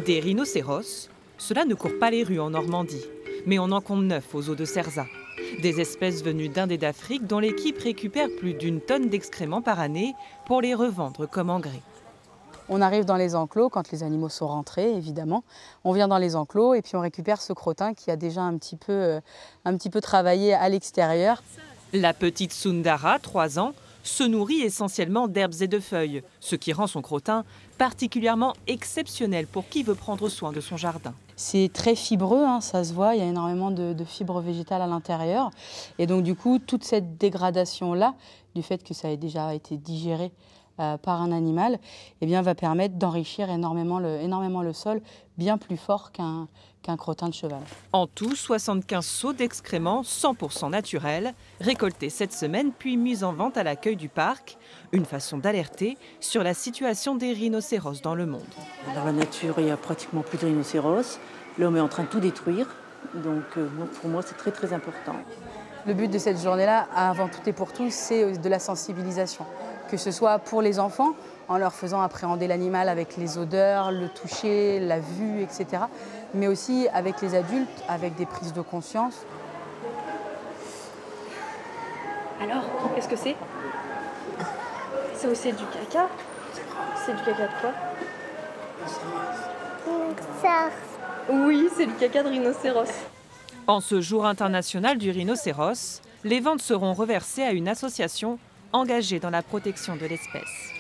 Des rhinocéros, cela ne court pas les rues en Normandie, mais on en compte 9 aux eaux de Cerzat. Des espèces venues d'Inde et d'Afrique dont l'équipe récupère plus d'1 tonne d'excréments par année pour les revendre comme engrais. On arrive dans les enclos quand les animaux sont rentrés, évidemment. On vient dans les enclos et puis on récupère ce crottin qui a déjà un petit peu travaillé à l'extérieur. La petite Sundara, 3 ans, se nourrit essentiellement d'herbes et de feuilles, ce qui rend son crottin particulièrement exceptionnel pour qui veut prendre soin de son jardin. C'est très fibreux, hein, ça se voit, il y a énormément de fibres végétales à l'intérieur. Et donc du coup, toute cette dégradation-là, du fait que ça ait déjà été digéré par un animal, eh bien, va permettre d'enrichir énormément le sol, bien plus fort qu'un crottin de cheval. En tout, 75 seaux d'excréments 100% naturels, récoltés cette semaine puis mis en vente à l'accueil du parc. Une façon d'alerter sur la situation des rhinocéros dans le monde. Dans la nature, il n'y a pratiquement plus de rhinocéros. L'homme est en train de tout détruire. Donc pour moi, c'est très très important. Le but de cette journée-là, avant tout et pour tous, c'est de la sensibilisation. Que ce soit pour les enfants, en leur faisant appréhender l'animal avec les odeurs, le toucher, la vue, etc. Mais aussi avec les adultes, avec des prises de conscience. Alors, qu'est-ce que c'est? C'est du caca? C'est du caca de quoi? Oui, c'est du caca de rhinocéros. En ce jour international du rhinocéros, les ventes seront reversées à une association engagée dans la protection de l'espèce.